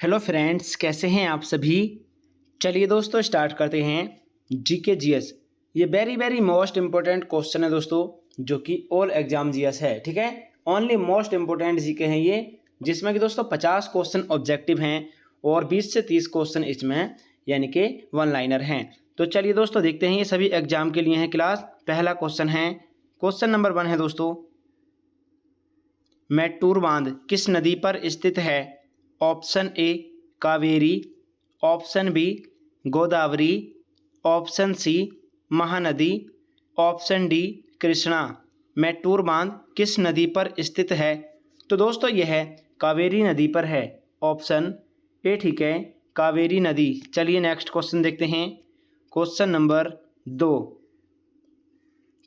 Hello friends, कैसे हैं आप सभी। चलिए दोस्तों स्टार्ट करते हैं जीके जीएस। ये very very most important question है दोस्तों, जो कि ऑल एग्जाम जीएस है। ठीक है, ओनली मोस्ट इंपॉर्टेंट जीके हैं ये, जिसमें कि दोस्तों 50 क्वेश्चन ऑब्जेक्टिव हैं और 20 से 30 क्वेश्चन इसमें हैं, यानी कि वन लाइनर हैं। तो चलिए दोस्तों देखते हैं, ये सभी एग्जाम के लिए हैं क्लास। पहला क्वेश्चन है, क्वेश्चन नंबर 1 है दोस्तों, मैटूर बांध किस नदी पर स्थित है। Option A Kaveri, option B Godavari, option C Mahanadi, option D Krishna. Mettur बांध किस नदी पर स्थित है। तो दोस्तों यह कावेरी नदी पर है, ऑप्शन ए ठीक है, कावेरी नदी। चलिए नेक्स्ट क्वेश्चन देखते हैं, क्वेश्चन नंबर 2।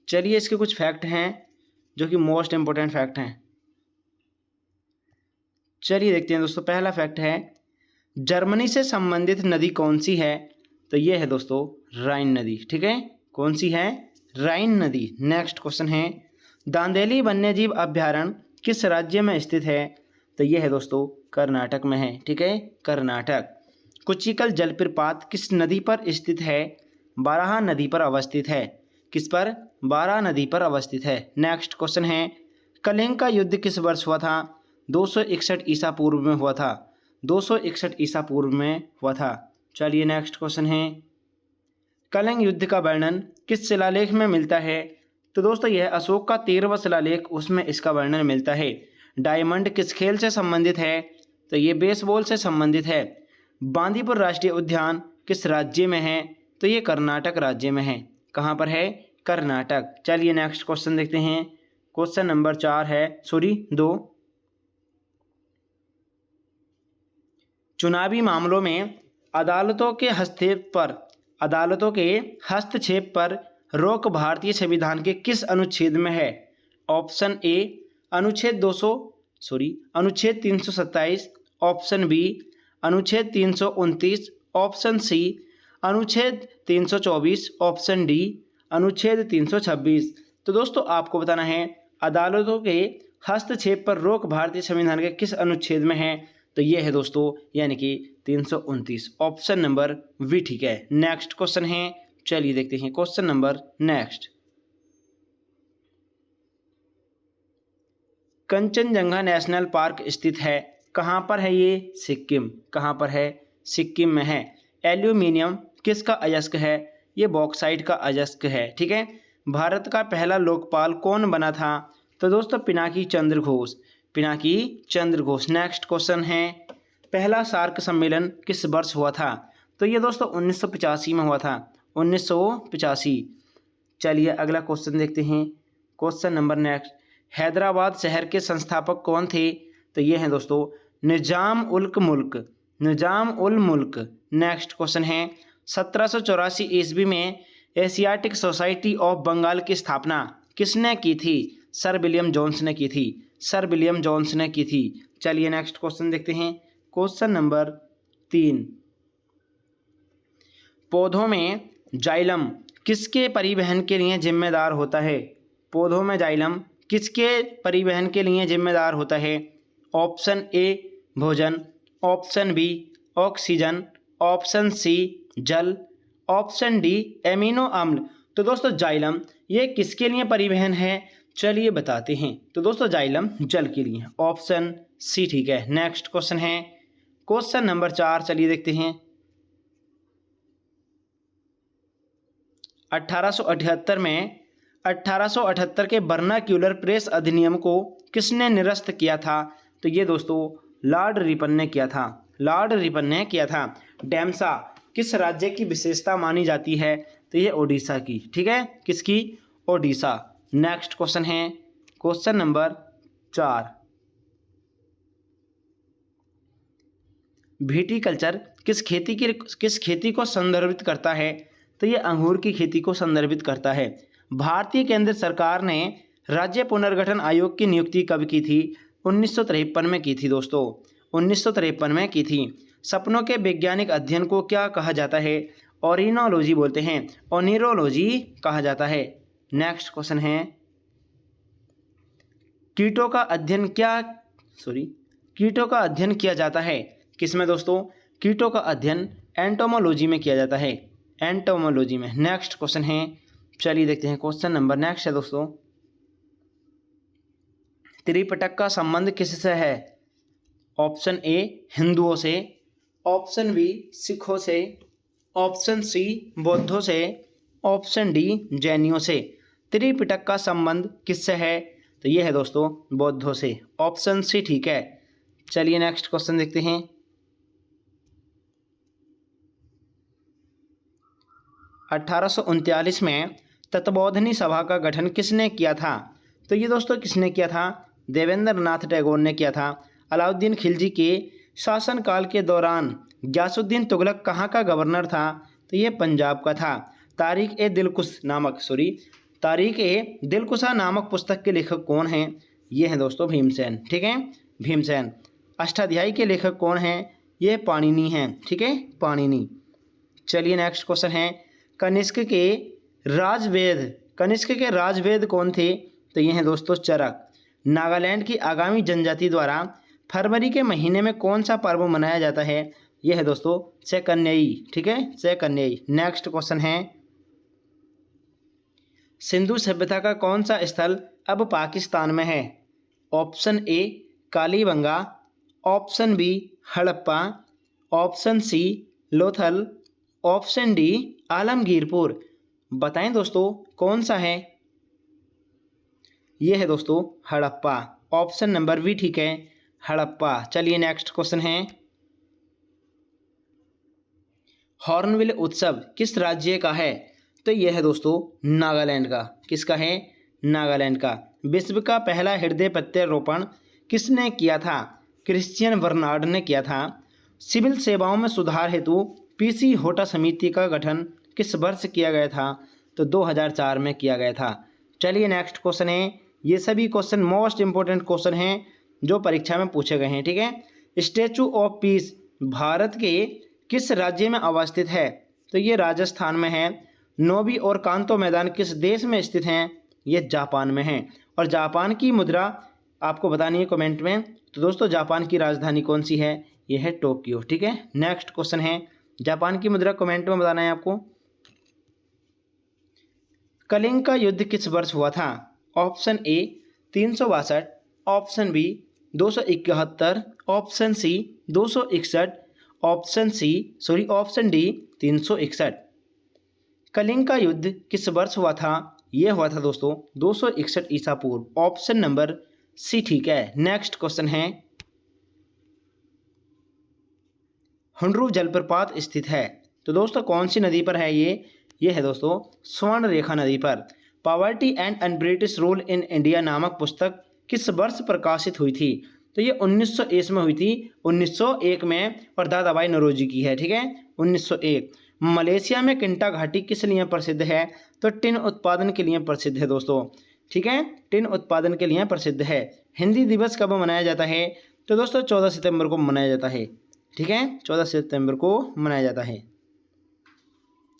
चलिए इसके कुछ फैक्ट हैं जो कि मोस्ट इंपॉर्टेंट फैक्ट हैं। चलिए देखते हैं दोस्तों, पहला फैक्ट है, जर्मनी से संबंधित नदी कौन सी है। तो ये है दोस्तों राइन नदी। ठीक है, कौन सी है, राइन नदी। नेक्स्ट क्वेश्चन है, दांदेली वन्यजीव अभ्यारण्य किस राज्य में स्थित है। तो ये है दोस्तों कर्नाटक में है। ठीक है, कर्नाटक। कुचिकल जलप्रपात किस नदी पर स्थित है। बाराह नदी पर अवस्थित है। किस पर, बाराह नदी पर अवस्थित है। नेक्स्ट क्वेश्चन है, कलिंग का युद्ध किस वर्ष हुआ था। 261 ईसा पूर्व में हुआ था। 261 ईसा पूर्व में हुआ था। चलिए नेक्स्ट क्वेश्चन है, कलिंग युद्ध का वर्णन किस शिलालेख में मिलता है। तो दोस्तों यह अशोक का 13वां शिलालेख, उसमें इसका वर्णन मिलता है। डायमंड किस खेल से संबंधित है। तो ये बेसबॉल से संबंधित है। बांदीपुर राष्ट्रीय उद्यान किस राज्य में है। तो ये कर्नाटक राज्य में है। कहाँ पर है, कर्नाटक। चलिए नेक्स्ट क्वेश्चन देखते हैं, क्वेश्चन नंबर 4 है, 2। चुनावी मामलों में अदालतों के हस्तक्षेप पर रोक भारतीय संविधान के किस अनुच्छेद में है। ऑप्शन ए अनुच्छेद 327, ऑप्शन बी अनुच्छेद 329, ऑप्शन सी अनुच्छेद 324, ऑप्शन डी अनुच्छेद 326। तो दोस्तों आपको बताना है, अदालतों के हस्तक्षेप पर रोक भारतीय संविधान के किस अनुच्छेद में है। तो ये है दोस्तों यानी कि 329, ऑप्शन नंबर बी ठीक है। नेक्स्ट क्वेश्चन है, चलिए देखते हैं question number next. Kanchenjunga national park स्थित है, कहाँ पर है ये, सिक्किम। कहाँ पर है, सिक्किम में है। एल्यूमिनियम किसका अयस्क है। ये बॉक्साइट का अयस्क है। ठीक है, भारत का पहला लोकपाल कौन बना था। तो दोस्तों पिनाकी चंद्र घोष, पिनाकी चंद्र घोष। नेक्स्ट क्वेश्चन है, पहला सार्क सम्मेलन किस वर्ष हुआ था। तो ये दोस्तों 1985 में हुआ था, 1985। चलिए अगला क्वेश्चन देखते हैं, क्वेश्चन नंबर नेक्स्ट, हैदराबाद शहर के संस्थापक कौन थे। तो ये हैं दोस्तों निजाम उल मुल्क। नेक्स्ट क्वेश्चन है, 1784 ईस्वी में एशियाटिक सोसाइटी ऑफ बंगाल की स्थापना किसने की थी। सर विलियम जोन्स ने की थी, सर विलियम जोन्स ने की थी। चलिए नेक्स्ट क्वेश्चन देखते हैं, क्वेश्चन नंबर 3, पौधों में जाइलम किसके परिवहन के लिए जिम्मेदार होता है। पौधों में जाइलम किसके परिवहन के लिए जिम्मेदार होता है। ऑप्शन ए भोजन, option B oxygen, option C जल, ऑप्शन डी एमिनो अम्ल। तो दोस्तों जाइलम ये किसके लिए परिवहन है, चलिए बताते हैं। तो दोस्तों जाइलम जल के लिए, ऑप्शन सी ठीक है। नेक्स्ट क्वेश्चन है, क्वेश्चन नंबर 4, चलिए देखते हैं। 1878 के वर्नाक्यूलर प्रेस अधिनियम को किसने निरस्त किया था। तो ये दोस्तों लॉर्ड रिपन ने किया था, लॉर्ड रिपन ने किया था। डेमसा किस राज्य की विशेषता मानी जाती है। तो ये ओडिशा की। ठीक है, किसकी, ओडिशा। नेक्स्ट क्वेश्चन है, क्वेश्चन नंबर 4, विटीकल्चर किस खेती को संदर्भित करता है। तो ये अंगूर की खेती को संदर्भित करता है। भारतीय केंद्र सरकार ने राज्य पुनर्गठन आयोग की नियुक्ति कब की थी। 1953 में की थी दोस्तों, 1953 में की थी। सपनों के वैज्ञानिक अध्ययन को क्या कहा जाता है। ओरिनोलॉजी बोलते हैं, ओनिरोलॉजी कहा जाता है। नेक्स्ट क्वेश्चन है, कीटों का अध्ययन किया जाता है किसमें दोस्तों? कीटों का अध्ययन एंटोमोलॉजी में किया जाता है, एंटोमोलॉजी में। नेक्स्ट क्वेश्चन है, चलिए देखते हैं क्वेश्चन नंबर नेक्स्ट है दोस्तों, त्रिपिटक का संबंध किससे है? ऑप्शन ए हिंदुओं से, ऑप्शन बी सिखों से, ऑप्शन सी बौद्धों से, ऑप्शन डी जैनियों से। त्रिपिटक का संबंध किससे है? तो ये है दोस्तों बौद्धों से, ऑप्शन सी ठीक है। चलिए नेक्स्ट क्वेश्चन देखते हैं। 1839 में तत्बोधिनी सभा का गठन किसने किया था? तो ये दोस्तों किसने किया था? देवेंद्र नाथ टैगोर ने किया था। अलाउद्दीन खिलजी के शासनकाल के दौरान गयासुद्दीन तुगलक कहाँ का गवर्नर था? तो ये पंजाब का था। तारीख ए दिलकुशा नामक पुस्तक के लेखक कौन हैं? ये हैं दोस्तों भीमसेन, ठीक है, भीमसेन। अष्टाध्यायी के लेखक कौन हैं? ये पाणिनि हैं, ठीक है, पाणिनि। चलिए नेक्स्ट क्वेश्चन है, कनिष्क के राजवेद कौन थे? तो ये हैं दोस्तों चरक। नागालैंड की आगामी जनजाति द्वारा फरवरी के महीने में कौन सा पर्व मनाया जाता है? यह है दोस्तों सैकन्यायी, ठीक है, सैकन्यायी। नेक्स्ट क्वेश्चन है, सिंधु सभ्यता का कौन सा स्थल अब पाकिस्तान में है? Option A Kalibangan, option B Harappa, option C Lothal, option D Alamgirpur. बताएं दोस्तों कौन सा है? ये है दोस्तों हड़प्पा, ऑप्शन नंबर बी ठीक है, हड़प्पा। चलिए नेक्स्ट क्वेश्चन है, हॉर्नबिल उत्सव किस राज्य का है? तो यह है दोस्तों नागालैंड का। किसका है? नागालैंड का। विश्व का पहला हृदय प्रत्यारोपण किसने किया था? क्रिश्चियन बर्नार्ड ने किया था। सिविल सेवाओं में सुधार हेतु पीसी होटा समिति का गठन किस वर्ष किया गया था? तो 2004 में किया गया था। चलिए नेक्स्ट क्वेश्चन है, ये सभी क्वेश्चन मोस्ट इंपोर्टेंट क्वेश्चन हैं जो परीक्षा में पूछे गए हैं, ठीक है। स्टैचू ऑफ पीस भारत के किस राज्य में अवस्थित है? तो ये राजस्थान में है। नोबी और कांतो मैदान किस देश में स्थित हैं? ये जापान में हैं। और जापान की मुद्रा आपको बतानी है कमेंट में। तो दोस्तों जापान की राजधानी कौन सी है? ये है टोक्यो, ठीक है। नेक्स्ट क्वेश्चन है, जापान की मुद्रा कमेंट में बताना है आपको। कलिंग का युद्ध किस वर्ष हुआ था? Option A 362, option B 271, option C 261, option D 361। Kalinga का युद्ध किस वर्ष हुआ था? यह हुआ था दोस्तों 261 ईसा पूर्व, ऑप्शन नंबर सी ठीक है। नेक्स्ट क्वेश्चन है, हुंड्रू जलप्रपात स्थित है। तो दोस्तों कौन सी नदी पर है ये है दोस्तों स्वर्ण रेखा नदी पर। Poverty and un British rule in India नामक पुस्तक किस वर्ष प्रकाशित हुई थी? तो ये 1901 में हुई थी, 1901 में, और दादाभाई नौरोजी की है, ठीक है, 1901। मलेशिया में किंटा घाटी किस लिए प्रसिद्ध है? तो टिन उत्पादन के लिए प्रसिद्ध है दोस्तों, ठीक है, टिन उत्पादन के लिए प्रसिद्ध है। हिंदी दिवस कब मनाया जाता है? तो दोस्तों 14 सितंबर को मनाया जाता है, ठीक है, 14 सितंबर को मनाया जाता है।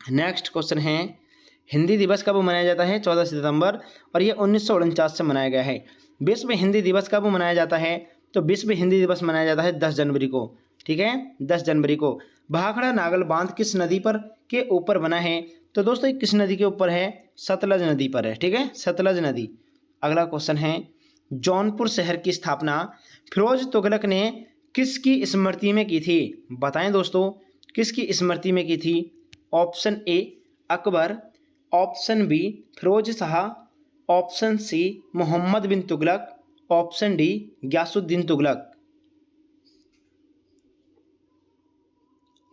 नेक्स्ट क्वेश्चन है, हिंदी दिवस कब मनाया जाता है? 14 सितंबर, और ये 1949 से मनाया गया है। विश्व हिंदी दिवस कब मनाया जाता है? तो विश्व हिंदी दिवस मनाया जाता है 10 जनवरी को, ठीक है, 10 जनवरी को। भाखड़ा नागल बांध किस नदी पर के ऊपर बना है? तो दोस्तों किस नदी के ऊपर है? सतलज नदी पर है, ठीक है, सतलज नदी। अगला क्वेश्चन है, जौनपुर शहर की स्थापना फिरोज तुगलक ने किसकी स्मृति में की थी? बताएं दोस्तों किसकी स्मृति में की थी? Option A Akbar, option B Firoz Shah, option C Mohammad bin Tughlaq, option D Ghiyasuddin Tughlaq.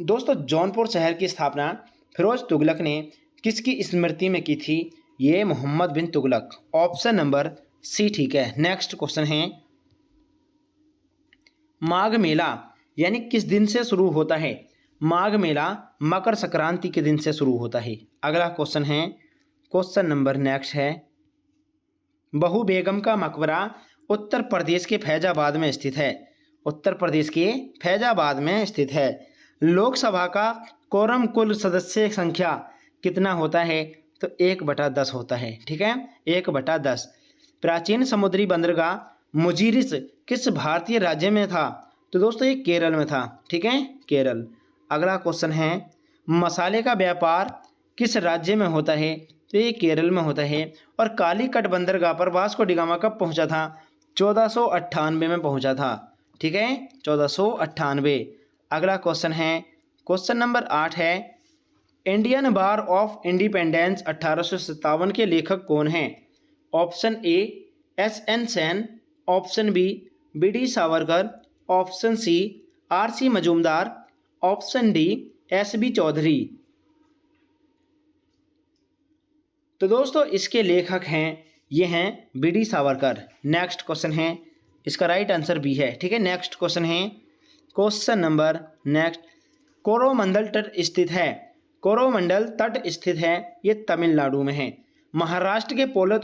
दोस्तों जौनपुर शहर की स्थापना फिरोज तुगलक ने किसकी स्मृति में की थी? ये मोहम्मद बिन तुगलक, ऑप्शन नंबर सी ठीक है। नेक्स्ट क्वेश्चन है, माघ मेला यानी किस दिन से शुरू होता है? माघ मेला मकर संक्रांति के दिन से शुरू होता है। अगला क्वेश्चन है, क्वेश्चन नंबर नेक्स्ट है, बहू बेगम का मकबरा उत्तर प्रदेश के फैजाबाद में स्थित है। उत्तर प्रदेश के फैजाबाद में स्थित है। लोकसभा का कोरम कुल सदस्य संख्या कितना होता है? तो 1/10 होता है, ठीक है, 1/10। प्राचीन समुद्री बंदरगाह मुजीरिस किस भारतीय राज्य में था? तो दोस्तों ये केरल में था, ठीक है, केरल। अगला क्वेश्चन है, मसाले का व्यापार किस राज्य में होता है? तो ये केरल में होता है। और कालीकट बंदरगाह पर वास्को डी गामा कब पहुंचा था? 1498 में पहुंचा था, ठीक है, 1498। अगला क्वेश्चन है, क्वेश्चन नंबर 8 है, इंडियन बार ऑफ इंडिपेंडेंस 1857 के लेखक कौन हैं? Option A S N. Sen, option B D Savarkar, option C R C. Majumdar, option D S B. Chaudhary. तो दोस्तों इसके लेखक हैं, ये हैं बी.डी. सावरकर। नेक्स्ट क्वेश्चन है, इसका राइट आंसर बी है, ठीक है। नेक्स्ट क्वेश्चन है, क्वेश्चन नंबर नेक्स्ट, कोरोमंडल तट स्थित है? कोरोमंडल तट स्थित है, ये तमिलनाडु में है। महाराष्ट्र के पोलो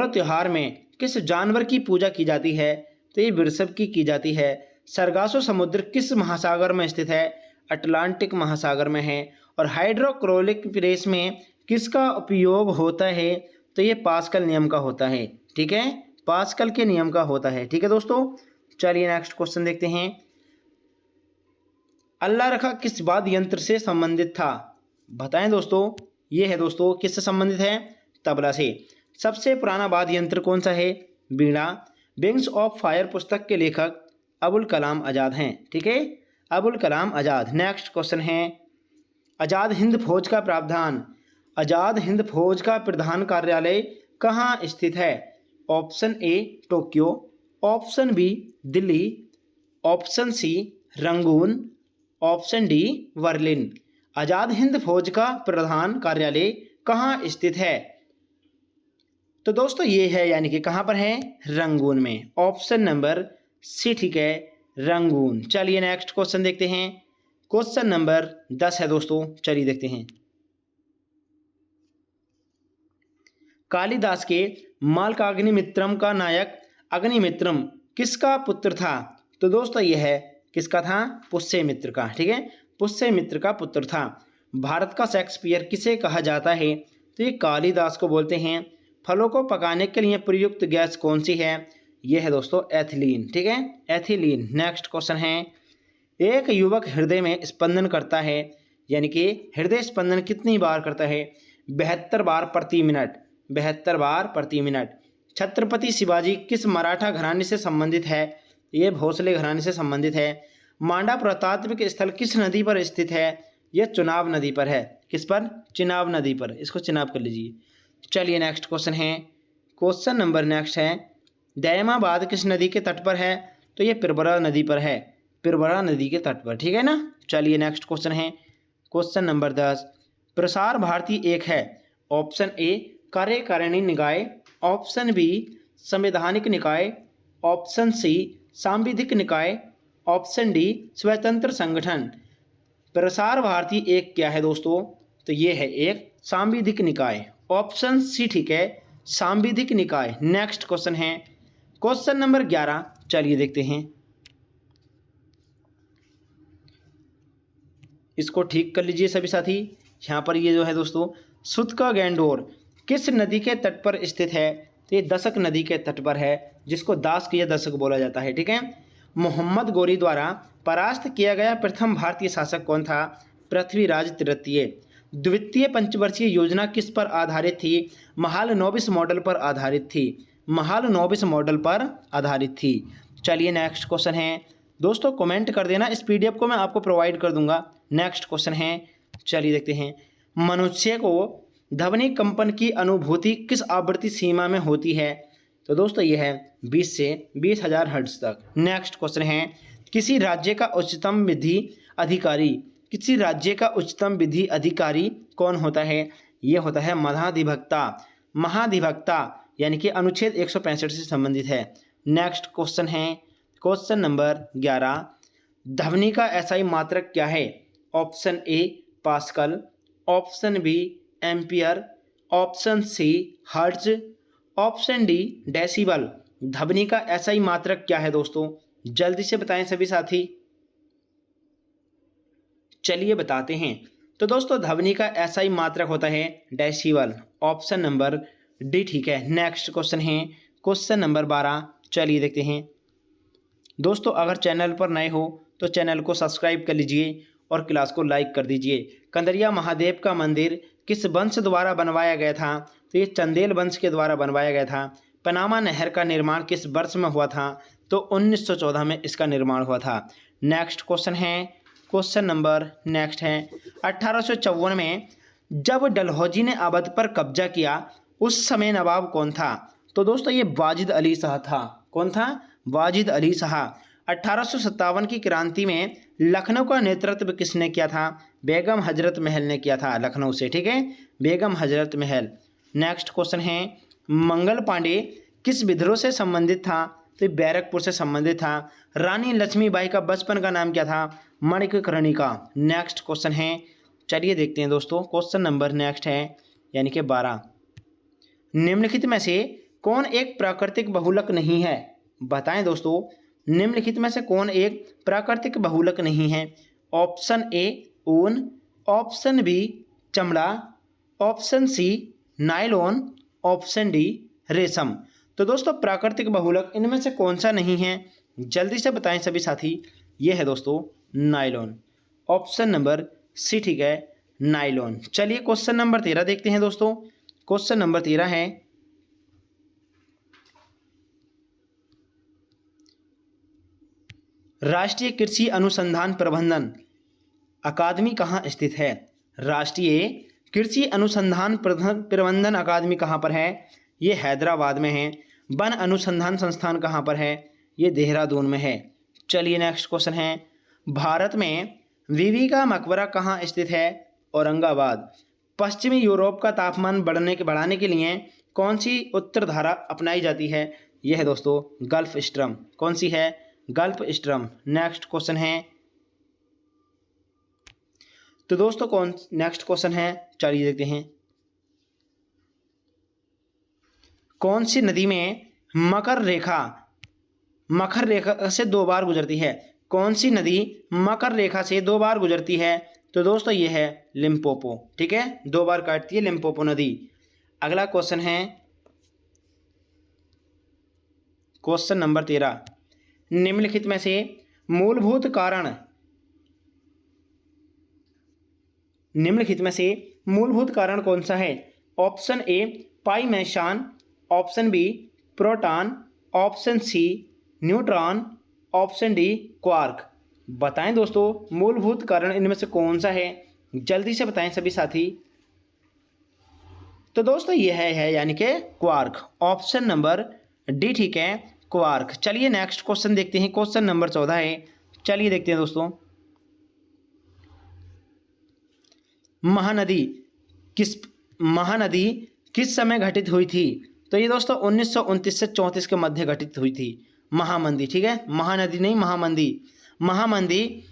त्योहार में किस जानवर की पूजा की जाती है? तो ये वृषभ की जाती है। सरगासो समुद्र किस महासागर में स्थित है? अटलांटिक महासागर में है। और हाइड्रोक्लोरिक प्रेस में किसका उपयोग होता है? तो ये पास्कल नियम का होता है, ठीक है, पास्कल के नियम का होता है, ठीक है दोस्तों। चलिए नेक्स्ट क्वेश्चन देखते हैं, अल्लाह रखा किस वाद्य यंत्र से संबंधित था? बताएं दोस्तों। ये है दोस्तों किससे संबंधित है? तबला से। सबसे पुराना वाद्य यंत्र कौन सा है? बीड़ा। विंग्स ऑफ फायर पुस्तक के लेखक अबुल कलाम आज़ाद हैं, ठीक है, अबुल कलाम आज़ाद। नेक्स्ट क्वेश्चन है, आज़ाद हिंद फौज का प्रावधान, आज़ाद हिंद फौज का प्रधान कार्यालय कहाँ स्थित है? Option A Tokyo, option B Delhi, option C Rangoon, option D Berlin. Azad Hind Fauj का प्रधान कार्यालय कहाँ स्थित है? तो दोस्तों ये है, यानी कि कहाँ पर है? रंगून में। ऑप्शन नंबर सी, ठीक है, रंगून। चलिए नेक्स्ट क्वेश्चन देखते हैं, क्वेश्चन नंबर 10 है दोस्तों, चलिए देखते हैं। कालिदास के माल्काग्निमित्रम का नायक अग्निमित्रम किसका पुत्र था? तो दोस्तों यह है किसका था? पुष्यमित्र का, ठीक है, पुष्यमित्र का पुत्र था। भारत का शेक्सपियर किसे कहा जाता है? तो ये कालिदास को बोलते हैं। फलों को पकाने के लिए प्रयुक्त गैस कौन सी है? यह है दोस्तों एथिलीन, ठीक है, एथिलीन। नेक्स्ट क्वेश्चन है, एक युवक हृदय में स्पंदन करता है, यानी कि हृदय स्पंदन कितनी बार करता है? 72 बार प्रति मिनट, 72 बार प्रति मिनट। छत्रपति शिवाजी किस मराठा घराने से संबंधित है? ये भोसले घराने से संबंधित है। मांडा पुरातात्विक स्थल किस नदी पर स्थित है? यह चुनाव नदी पर है। किस पर? चिनाब नदी पर, इसको चिनाब कर लीजिए। चलिए नेक्स्ट क्वेश्चन है, क्वेश्चन नंबर नेक्स्ट है, दयामाबाद किस नदी के तट पर है? तो ये पिरबरा नदी पर है, पिरबरा नदी के तट पर, ठीक है ना। चलिए नेक्स्ट क्वेश्चन है, क्वेश्चन नंबर 10, प्रसार भारती एक है? ऑप्शन ए कार्यकारिणी निकाय, ऑप्शन बी संवैधानिक निकाय, ऑप्शन सी सांविधिक निकाय, ऑप्शन डी स्वतंत्र संगठन। प्रसार भारती एक क्या है दोस्तों? तो ये है एक सांविधिक निकाय, ऑप्शन सी, ठीक है, सांविधिक निकाय। नेक्स्ट क्वेश्चन है, क्वेश्चन नंबर 11, चलिए देखते हैं। इसको ठीक कर लीजिए सभी साथी। यहाँ पर ये जो है दोस्तों, सुतका गैंडोर किस नदी के तट पर स्थित है? तो ये दशक नदी के तट पर है, जिसको दास की दशक बोला जाता है, ठीक है। मोहम्मद गोरी द्वारा परास्त किया गया प्रथम भारतीय शासक कौन था? पृथ्वीराज तृतीय। द्वितीय पंचवर्षीय योजना किस पर आधारित थी? महालनोबिस मॉडल पर आधारित थी, महालनोबिस मॉडल पर आधारित थी। चलिए नेक्स्ट क्वेश्चन है दोस्तों, कमेंट कर देना, इस पीडीएफ को मैं आपको प्रोवाइड कर दूंगा। नेक्स्ट क्वेश्चन है, चलिए देखते हैं। मनुष्य को ध्वनि कंपन की अनुभूति किस आवृत्ति सीमा में होती है? तो दोस्तों यह है 20 से 20,000 हर्ट्ज तक। नेक्स्ट क्वेश्चन है, किसी राज्य का उच्चतम विधि अधिकारी, किसी राज्य का उच्चतम विधि अधिकारी कौन होता है? यह होता है महाधिवक्ता, महाधिवक्ता, यानी कि अनुच्छेद 165 से संबंधित है। नेक्स्ट क्वेश्चन है, क्वेश्चन नंबर 11, ध्वनि का एसआई मात्रक क्या है? Option A pascal, option B ampere, option C hertz, option D decibel. ध्वनि का एसआई मात्रक क्या है दोस्तों? जल्दी से बताएं सभी साथी। चलिए बताते हैं। तो दोस्तों ध्वनि का एसआई मात्रक होता है डेसिबल, ऑप्शन नंबर डी, ठीक है। नेक्स्ट क्वेश्चन है, क्वेश्चन नंबर 12, चलिए देखते हैं। दोस्तों अगर चैनल पर नए हो तो चैनल को सब्सक्राइब कर लीजिए और क्लास को लाइक कर दीजिए। कंदरिया महादेव का मंदिर किस वंश द्वारा बनवाया गया था? तो ये चंदेल वंश के द्वारा बनवाया गया था। पनामा नहर का निर्माण किस वर्ष में हुआ था? तो 1914 में इसका निर्माण हुआ था। नेक्स्ट क्वेश्चन है, क्वेश्चन नंबर नेक्स्ट है 1854 में जब डलहौजी ने अवध पर कब्जा किया उस समय नवाब कौन था? तो दोस्तों ये वाजिद अली शाह था। कौन था? वाजिद अली शाह। 1857 की क्रांति में लखनऊ का नेतृत्व किसने किया था? बेगम हजरत महल ने किया था लखनऊ से, ठीक है, बेगम हजरत महल। नेक्स्ट क्वेश्चन है मंगल पांडे किस विद्रोह से संबंधित था? तो बैरकपुर से संबंधित था। रानी लक्ष्मीबाई का बचपन का नाम क्या था? मणिकर्णिका। नेक्स्ट क्वेश्चन है, चलिए देखते हैं दोस्तों, क्वेश्चन नंबर नेक्स्ट है यानी कि 12। निम्नलिखित में से कौन एक प्राकृतिक बहुलक नहीं है? बताएं दोस्तों, निम्नलिखित में से कौन एक प्राकृतिक बहुलक नहीं है? ऑप्शन ए ऊन, ऑप्शन बी चमड़ा, option C nylon, option D रेशम। तो दोस्तों प्राकृतिक बहुलक इनमें से कौन सा नहीं है? जल्दी से बताएं सभी साथी। ये है दोस्तों नायलॉन, ऑप्शन नंबर सी, ठीक है, नायलॉन। चलिए क्वेश्चन नंबर 13 देखते हैं दोस्तों। क्वेश्चन नंबर 13 है राष्ट्रीय कृषि अनुसंधान प्रबंधन अकादमी कहाँ स्थित है? राष्ट्रीय कृषि अनुसंधान प्रबंधन अकादमी कहाँ पर है? ये हैदराबाद में है। वन अनुसंधान संस्थान कहाँ पर है? ये देहरादून में है। चलिए नेक्स्ट क्वेश्चन है भारत में बीबी का मकबरा कहाँ स्थित है? औरंगाबाद। पश्चिमी यूरोप का तापमान बढ़ाने के लिए कौन सी उत्तर धारा अपनाई जाती है? यह है दोस्तों गल्फ स्ट्रीम। कौन सी है? Gulf stream. नेक्स्ट क्वेश्चन है, तो दोस्तों कौन नेक्स्ट क्वेश्चन है, चलिए देखते हैं। कौन सी नदी में मकर रेखा से 2 बार गुजरती है? कौन सी नदी मकर रेखा से 2 बार गुजरती है? तो दोस्तों ये है लिम्पोपो, ठीक है, 2 बार काटती है लिम्पोपो नदी। अगला क्वेश्चन है क्वेश्चन नंबर 13। निम्नलिखित में से मूलभूत कारण कौन सा है? Option A pi meson, option B proton, option C neutron, option D quark. बताएं दोस्तों मूलभूत कारण इनमें से कौन सा है? जल्दी से बताएं सभी साथी। तो दोस्तों यह है यानी कि क्वार्क, ऑप्शन नंबर डी, ठीक है, क्वार्क। चलिए नेक्स्ट क्वेश्चन देखते हैं। क्वेश्चन नंबर 14 है, चलिए देखते हैं दोस्तों। महानदी किस समय घटित हुई थी? तो ये दोस्तों 1929 से 34 के मध्य घटित हुई थी महामंदी, ठीक है, महानदी नहीं महामंदी। महामंदी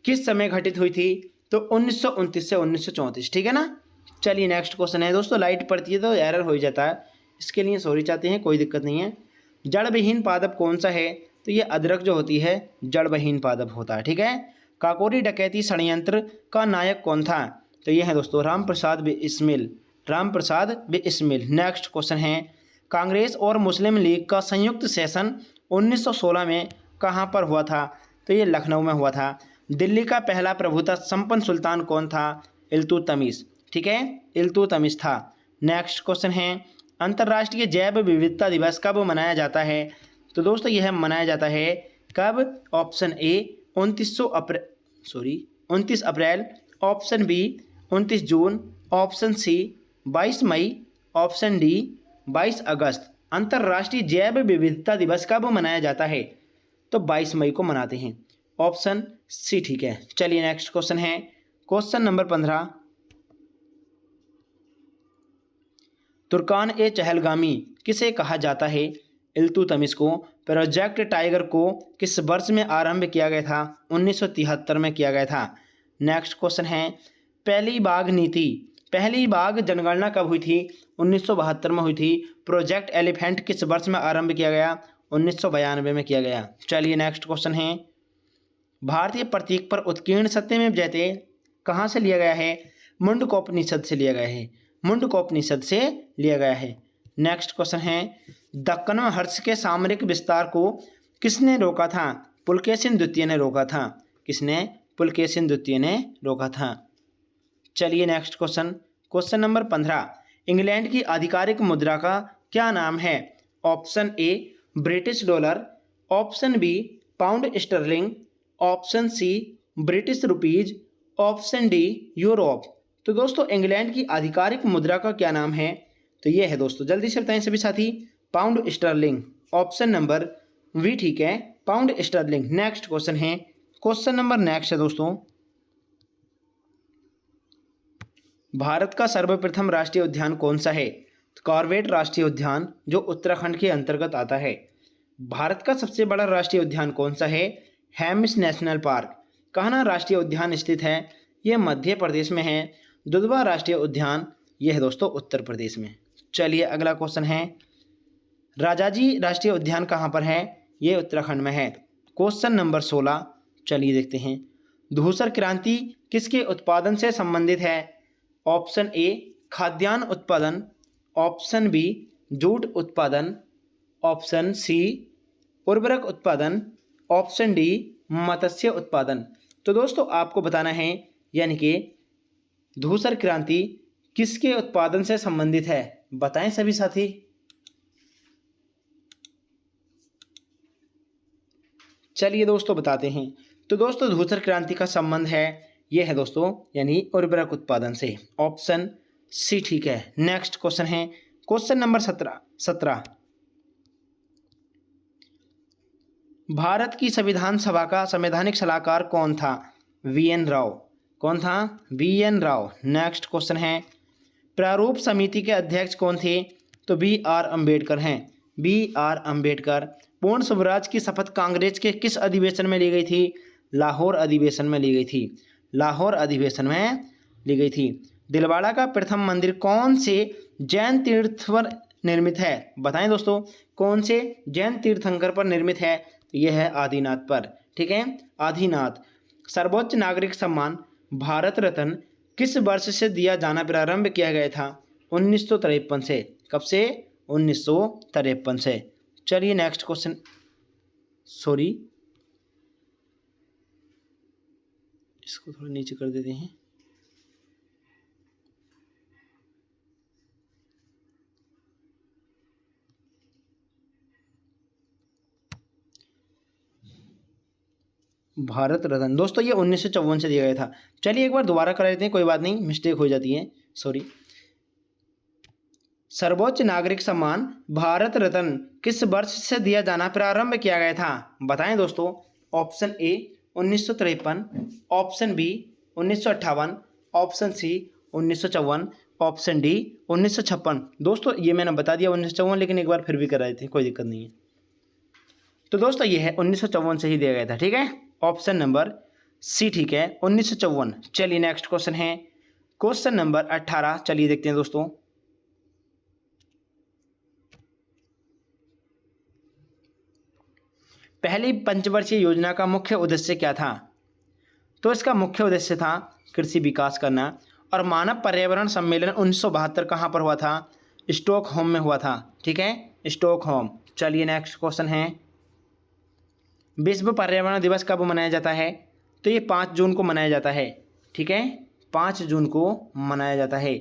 किस समय घटित हुई थी? तो 1929 से 1934, ठीक है ना। चलिए नेक्स्ट क्वेश्चन है दोस्तों। लाइट पड़ती है तो एरर हो जाता है, इसके लिए सॉरी चाहते हैं, कोई दिक्कत नहीं है। जड़ विहीन पादप कौन सा है? तो ये अदरक जो होती है जड़ विहीन पादप होता है, ठीक है। काकोरी डकैती षड्यंत्र का नायक कौन था? तो ये है दोस्तों रामप्रसाद बिस्मिल। नेक्स्ट क्वेश्चन है कांग्रेस और मुस्लिम लीग का संयुक्त सेशन 1916 में कहाँ पर हुआ था? तो ये लखनऊ में हुआ था। दिल्ली का पहला प्रभुता संपन्न सुल्तान कौन था? इल्तुतमिश, ठीक है, इल्तुतमिश था। नेक्स्ट क्वेश्चन है अंतर्राष्ट्रीय जैव विविधता दिवस कब मनाया जाता है? तो दोस्तों यह मनाया जाता है कब? ऑप्शन ए 29 अप्रैल, ऑप्शन बी 29 जून, ऑप्शन सी 22 मई, ऑप्शन डी 22 अगस्त। अंतर्राष्ट्रीय जैव विविधता दिवस कब मनाया जाता है? तो 22 मई को मनाते हैं, ऑप्शन सी, ठीक है। चलिए नेक्स्ट क्वेश्चन है क्वेश्चन नंबर 15। तुर्कान ए चहलगामी किसे कहा जाता है? इल्तुतमिश को। प्रोजेक्ट टाइगर को किस वर्ष में आरंभ किया गया था? 1973 में किया गया था। नेक्स्ट क्वेश्चन है पहली बाघ जनगणना कब हुई थी? 1972 में हुई थी। प्रोजेक्ट एलिफेंट किस वर्ष में आरंभ किया गया? 1992 में किया गया। चलिए नेक्स्ट क्वेश्चन है भारतीय प्रतीक पर उत्कीर्ण सत्यमेव जयते कहाँ से लिया गया है? मुंडकोपनिषद से लिया गया है। नेक्स्ट क्वेश्चन है दक्कन में हर्ष के सामरिक विस्तार को किसने रोका था? पुलकेशिन द्वितीय ने रोका था? किसने? पुलकेशिन द्वितीय ने रोका था। चलिए next question, question number 15, England की आधिकारिक मुद्रा का क्या नाम है? Option A British dollar, option B pound sterling, option C British rupees, option D Europe. तो दोस्तों इंग्लैंड की आधिकारिक मुद्रा का क्या नाम है? तो ये है दोस्तों, जल्दी से बताएं सभी साथी, pound sterling. Option number B ठीक है, पाउंड स्टर्लिंग। नेक्स्ट क्वेश्चन है, क्वेश्चन नंबर नेक्स्ट है दोस्तों, भारत का सर्वप्रथम राष्ट्रीय उद्यान कौन सा है? कॉर्बेट राष्ट्रीय उद्यान जो उत्तराखंड के अंतर्गत आता है। भारत का सबसे बड़ा राष्ट्रीय उद्यान कौन सा है? Hemis national park. कहना राष्ट्रीय उद्यान स्थित है, यह मध्य प्रदेश में है। दुधवा राष्ट्रीय उद्यान यह है दोस्तों उत्तर प्रदेश में। चलिए अगला क्वेश्चन है, राजाजी राष्ट्रीय उद्यान कहाँ पर है? ये उत्तराखंड में है। क्वेश्चन नंबर 16, चलिए देखते हैं, धूसर क्रांति किसके उत्पादन से संबंधित है? ऑप्शन ए खाद्यान्न उत्पादन, ऑप्शन बी जूट उत्पादन, ऑप्शन सी उर्वरक उत्पादन, ऑप्शन डी मत्स्य उत्पादन। तो दोस्तों आपको बताना है, यानी कि धूसर क्रांति किसके उत्पादन से संबंधित है? बताएं सभी साथी। चलिए दोस्तों बताते हैं। तो दोस्तों धूसर क्रांति का संबंध है, यह है दोस्तों यानी उर्वरक उत्पादन से। ऑप्शन सी ठीक है। नेक्स्ट क्वेश्चन है, क्वेश्चन नंबर 17, भारत की संविधान सभा का संवैधानिक सलाहकार कौन था? वी.एन. राव। कौन था? वी.एन. राव। नेक्स्ट क्वेश्चन है, प्रारूप समिति के अध्यक्ष कौन थे? तो बी.आर. अम्बेडकर हैं। बी.आर. अम्बेडकर। पूर्ण स्वराज की शपथ कांग्रेस के किस अधिवेशन में ली गई थी? लाहौर अधिवेशन में ली गई थी। लाहौर अधिवेशन में ली गई थी। दिलवाड़ा का प्रथम मंदिर कौन से जैन तीर्थ पर निर्मित है? बताएं दोस्तों, कौन से जैन तीर्थंकर पर निर्मित है? तो यह है आदिनाथ पर। ठीक है, आदिनाथ। सर्वोच्च नागरिक सम्मान भारत रत्न किस वर्ष से दिया जाना प्रारंभ किया गया था? 1953 से। कब से? 1953 से। चलिए नेक्स्ट क्वेश्चन, सॉरी इसको थोड़ा नीचे कर देते हैं। भारत रत्न दोस्तों ये 1954 से दिया गया था। चलिए एक बार दोबारा करा लेते हैं, कोई बात नहीं, मिस्टेक हो जाती है, सॉरी। सर्वोच्च नागरिक सम्मान भारत रत्न किस वर्ष से दिया जाना प्रारंभ किया गया था? बताएं दोस्तों। Option A 1953, option B 1958, option C 1954, option D 1956। दोस्तों ये मैंने बता दिया 1954, लेकिन एक बार फिर भी करा देते हैं, कोई दिक्कत नहीं है। तो दोस्तों ये है 1954 से ही दिया गया था। ठीक है, ऑप्शन नंबर सी ठीक है, 1954। चलिए नेक्स्ट क्वेश्चन है, क्वेश्चन नंबर 18। चलिए देखते हैं दोस्तों, पहली पंचवर्षीय योजना का मुख्य उद्देश्य क्या था? तो इसका मुख्य उद्देश्य था कृषि विकास करना। और मानव पर्यावरण सम्मेलन 1972 कहाँ पर हुआ था? स्टॉकहोम में हुआ था। ठीक है, स्टॉकहोम। चलिए नेक्स्ट क्वेश्चन है, विश्व पर्यावरण दिवस कब मनाया जाता है? तो ये 5 जून को मनाया जाता है। ठीक है, 5 जून को मनाया जाता है।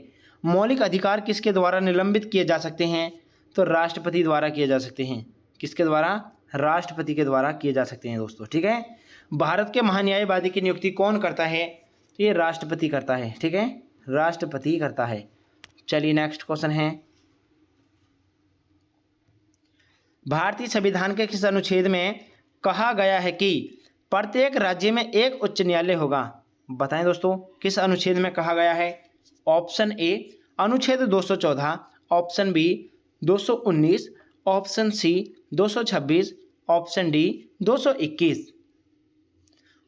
मौलिक अधिकार किसके द्वारा निलंबित किए जा सकते हैं? तो राष्ट्रपति द्वारा किए जा सकते हैं। किसके द्वारा? राष्ट्रपति के द्वारा किए जा सकते हैं दोस्तों। ठीक है, भारत के महान्यायवादी की नियुक्ति कौन करता है? तो ये राष्ट्रपति करता है। ठीक है, राष्ट्रपति करता है। चलिए नेक्स्ट क्वेश्चन है, भारतीय संविधान के किस अनुच्छेद में कहा गया है कि प्रत्येक राज्य में एक उच्च न्यायालय होगा? बताएं दोस्तों, किस अनुच्छेद में कहा गया है? ऑप्शन ए अनुच्छेद 214, option B 219, option C 226, option D 221।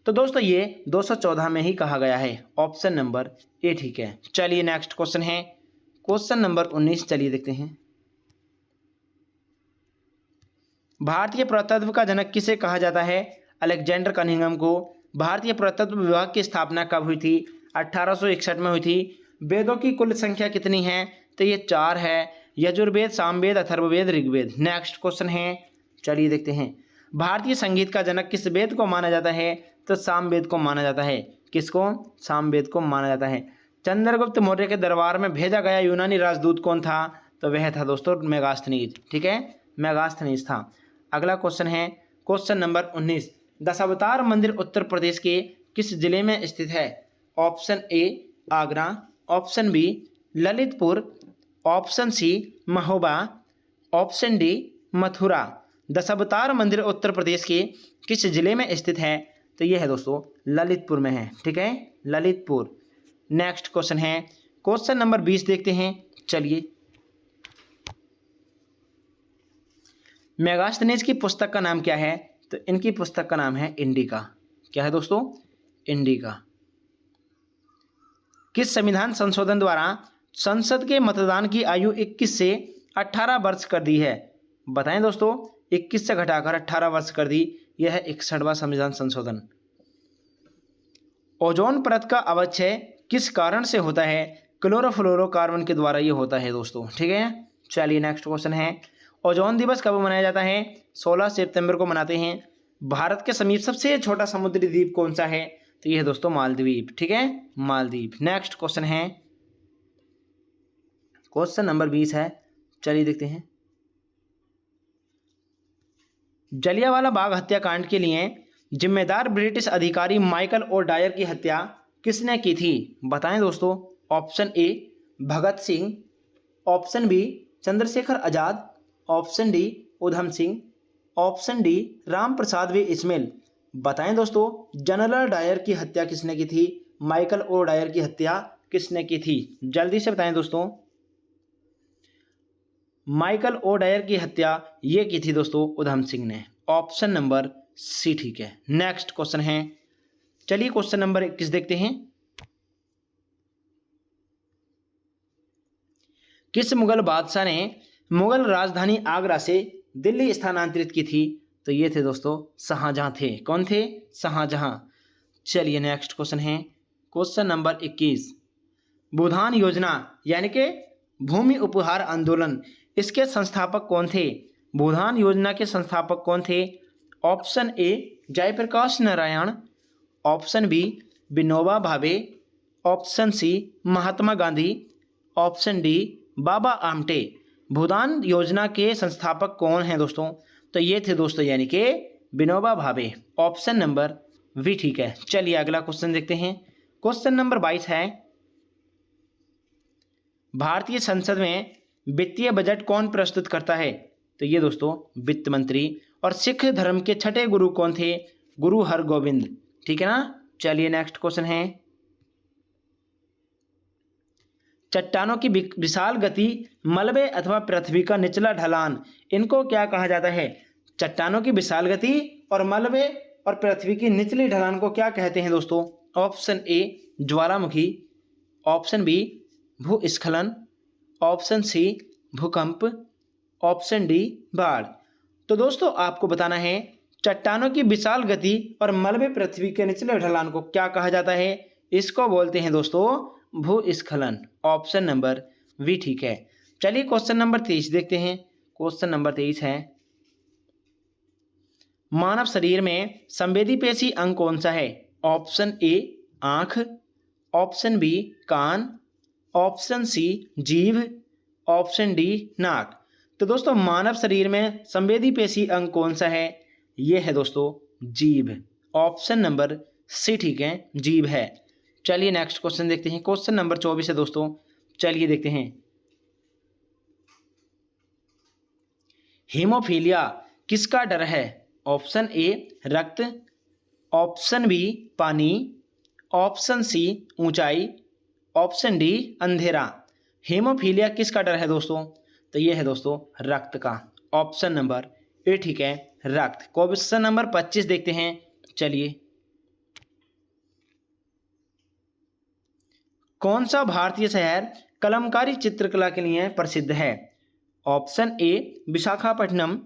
तो दोस्तों ये 214 में ही कहा गया है। ऑप्शन नंबर ए ठीक है। चलिए नेक्स्ट क्वेश्चन है, क्वेश्चन नंबर 19। चलिए देखते हैं, भारतीय पुरातत्व का जनक किसे कहा जाता है? अलेक्जेंडर कनिंघम को। भारतीय पुरातत्व विभाग की स्थापना कब हुई थी? 1861 में हुई थी। वेदों की कुल संख्या कितनी है? तो ये 4 है, यजुर्वेद, सामवेद, अथर्ववेद, ऋग्वेद। नेक्स्ट क्वेश्चन है, चलिए देखते हैं, भारतीय संगीत का जनक किस वेद को माना जाता है? तो सामवेद को माना जाता है। किसको? सामवेद को माना जाता है। चंद्रगुप्त मौर्य के दरबार में भेजा गया यूनानी राजदूत कौन था? तो वह था दोस्तों मेगास्थनीज। ठीक है, मेगास्थनीज था। अगला क्वेश्चन है क्वेश्चन नंबर 19। दशावतार मंदिर उत्तर प्रदेश के किस जिले में स्थित है? Option A Agra, option B Lalitpur, option C Mahoba, option D Mathura. Dashavatar मंदिर उत्तर प्रदेश के किस जिले में स्थित है? तो यह है दोस्तों ललितपुर में है। ठीक है, ललितपुर। नेक्स्ट क्वेश्चन है क्वेश्चन नंबर 20 देखते हैं। चलिए, मेगास्थनीज की पुस्तक का नाम क्या है? तो इनकी पुस्तक का नाम है इंडिका। क्या है दोस्तों? इंडिका। किस संविधान संशोधन द्वारा संसद के मतदान की आयु 21 से 18 वर्ष कर दी है? बताएं दोस्तों, 21 से घटाकर 18 वर्ष कर दी। यह है 61वां संविधान संशोधन। ओजोन परत का अवक्षय किस कारण से होता है? क्लोरोफ्लोरोकार्बन के द्वारा ये होता है दोस्तों। ठीक है, चलिए नेक्स्ट क्वेश्चन है ओजोन दिवस कब मनाया जाता है? 16 सितंबर को मनाते हैं। भारत के समीप सबसे छोटा समुद्री द्वीप कौन सा है? तो यह है दोस्तों मालदीव। ठीक है, मालदीव। नेक्स्ट क्वेश्चन है क्वेश्चन नंबर 20 है। चलिए देखते हैं। जलियांवाला बाग हत्याकांड के लिए जिम्मेदार ब्रिटिश अधिकारी माइकल ओ डायर की हत्या किसने की थी? बताएं दोस्तों। Option A Bhagat Singh, option B Chandrashekhar Azad, option D Udham Singh, option D Ram Prasad व इस्माइल। बताएं दोस्तों, जनरल डायर की हत्या किसने की थी? माइकल ओ डायर की हत्या किसने की थी? जल्दी से बताएं दोस्तों। माइकल ओ डायर की हत्या ये की थी दोस्तों उधम सिंह ने। ऑप्शन नंबर सी ठीक है। नेक्स्ट क्वेश्चन है, चलिए क्वेश्चन नंबर 21 देखते हैं। किस मुगल बादशाह ने मुगल राजधानी आगरा से दिल्ली स्थानांतरित की थी? तो ये थे दोस्तों शाहजहां थे। कौन थे? शाहजहां। चलिए नेक्स्ट क्वेश्चन है क्वेश्चन नंबर 21। भूदान योजना यानी कि भूमि उपहार आंदोलन, इसके संस्थापक कौन थे? भूदान योजना के संस्थापक कौन थे? Option A Jayaprakash Narayan, option B Vinoba Bhave, option C Mahatma Gandhi, option D Baba Amte. Bhoodan योजना के संस्थापक कौन हैं दोस्तों? तो ये थे दोस्तों यानी कि Vinoba Bhave. Option number B ठीक है। चलिए अगला क्वेश्चन देखते हैं। क्वेश्चन नंबर 22 है, भारतीय संसद में वित्तीय बजट कौन प्रस्तुत करता है? तो ये दोस्तों वित्त मंत्री। और सिख धर्म के छठे गुरु कौन थे? गुरु हरगोविंद। ठीक है ना। चलिए नेक्स्ट क्वेश्चन है, चट्टानों की विशाल गति, मलबे अथवा पृथ्वी का निचला ढलान, इनको क्या कहा जाता है? चट्टानों की विशाल गति और मलबे और पृथ्वी की निचली ढलान को क्या कहते हैं दोस्तों? ऑप्शन ए ज्वालामुखी, ऑप्शन बी भूस्खलन, ऑप्शन सी भूकंप, ऑप्शन डी बाढ़। तो दोस्तों आपको बताना है चट्टानों की विशाल गति और मलबे पृथ्वी के निचले ढलान को क्या कहा जाता है? इसको बोलते हैं दोस्तों भूस्खलन। ऑप्शन नंबर बी ठीक है। चलिए क्वेश्चन नंबर 23 देखते हैं। क्वेश्चन नंबर 23 है, मानव शरीर में संवेदी पेशी अंग कौन सा है? ऑप्शन ए आंख, ऑप्शन बी कान, ऑप्शन सी जीभ, ऑप्शन डी नाक। तो दोस्तों मानव शरीर में संवेदी पेशी अंग कौन सा है? यह है दोस्तों जीभ। ऑप्शन नंबर सी ठीक है, जीभ है। चलिए नेक्स्ट क्वेश्चन देखते हैं। क्वेश्चन नंबर 24 है दोस्तों। चलिए देखते हैं, हीमोफीलिया किसका डर है? ऑप्शन ए रक्त, ऑप्शन बी पानी, ऑप्शन सी ऊंचाई, ऑप्शन डी अंधेरा। हीमोफीलिया किसका डर है दोस्तों? तो ये है दोस्तों रक्त का। ऑप्शन नंबर ए ठीक है, रक्त। क्वेश्चन नंबर 25 देखते हैं। चलिए, कौन सा भारतीय शहर कलमकारी चित्रकला के लिए प्रसिद्ध है? Option A Visakhapatnam,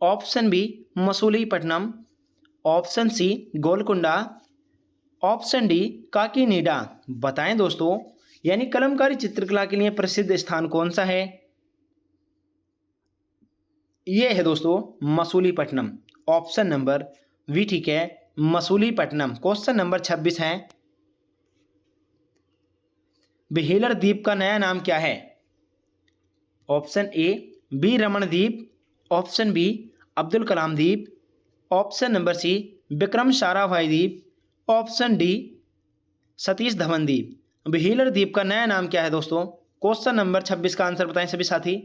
option B Masulipatnam, option C Golconda, option D Kakinada. बताएं दोस्तों, यानी कलमकारी चित्रकला के लिए प्रसिद्ध स्थान कौन सा है? यह है दोस्तों मसूलीपट्टनम। ऑप्शन नंबर बी ठीक है मसूलीपट्टनम। क्वेश्चन नंबर 26 है, व्हीलर द्वीप का नया नाम क्या है? ऑप्शन ए बी रमन द्वीप, ऑप्शन बी अब्दुल कलाम द्वीप, option number C Vikram Sarabhai द्वीप, ऑप्शन डी सतीश धवन द्वीप। व्हीलर द्वीप का नया नाम क्या है दोस्तों? क्वेश्चन नंबर 26 का आंसर बताएं सभी साथी।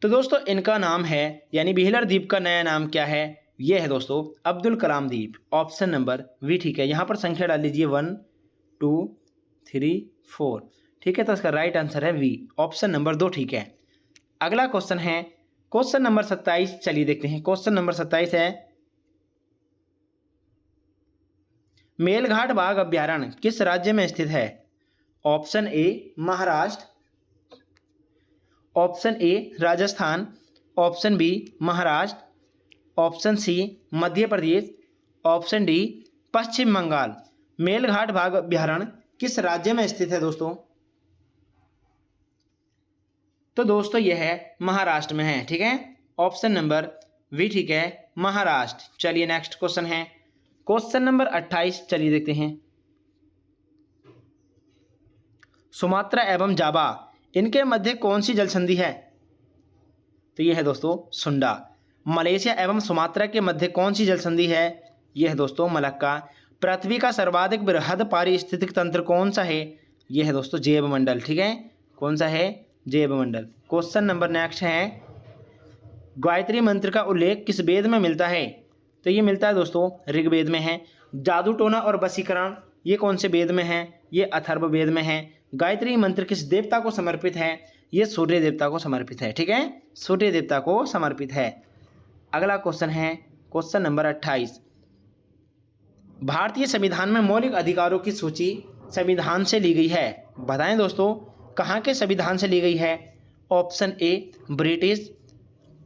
तो दोस्तों इनका नाम है, यानी व्हीलर द्वीप का नया नाम क्या है? यह है दोस्तों अब्दुल कलाम द्वीप। ऑप्शन नंबर वी ठीक है। यहाँ पर संख्या डाल लीजिए 1 2 3 4 ठीक है। तो इसका राइट आंसर है वी, ऑप्शन नंबर 2 ठीक है। अगला क्वेश्चन है क्वेश्चन नंबर 27। चलिए देखते हैं। क्वेश्चन नंबर 27 है, मेलघाट बाघ अभ्यारण्य किस राज्य में स्थित है? Option A Maharashtra, option A Rajasthan, option B Maharashtra, option C Madhya Pradesh, option D Paschim Bangal. Melghat बाघ अभ्यारण्य किस राज्य में स्थित है दोस्तों? तो दोस्तों यह है महाराष्ट्र में है, ठीक है। ऑप्शन नंबर वी ठीक है महाराष्ट्र। चलिए नेक्स्ट क्वेश्चन है क्वेश्चन नंबर 28। चलिए देखते हैं। सुमात्रा एवं जावा इनके मध्य कौन सी जल संधि है? तो यह है दोस्तों सुंडा। मलेशिया एवं सुमात्रा के मध्य कौन सी जल संधि है? यह है दोस्तों मलक्का। पृथ्वी का सर्वाधिक बृहद पारिस्थितिक तंत्र कौन सा है? यह है दोस्तों जैव मंडल, ठीक है। कौन सा है? जैव मंडल। क्वेश्चन नंबर नेक्स्ट है, गायत्री मंत्र का उल्लेख किस वेद में मिलता है? तो ये मिलता है दोस्तों ऋग्वेद में है। जादू टोना और वशीकरण ये कौन से वेद में है? ये अथर्ववेद में है। गायत्री मंत्र किस देवता को समर्पित है? ये सूर्य देवता को समर्पित है, ठीक है। सूर्य देवता को समर्पित है। अगला क्वेश्चन है क्वेश्चन नंबर 28। भारतीय संविधान में मौलिक अधिकारों की सूची संविधान से ली गई है। बताएं दोस्तों कहाँ के संविधान से ली गई है? Option A British,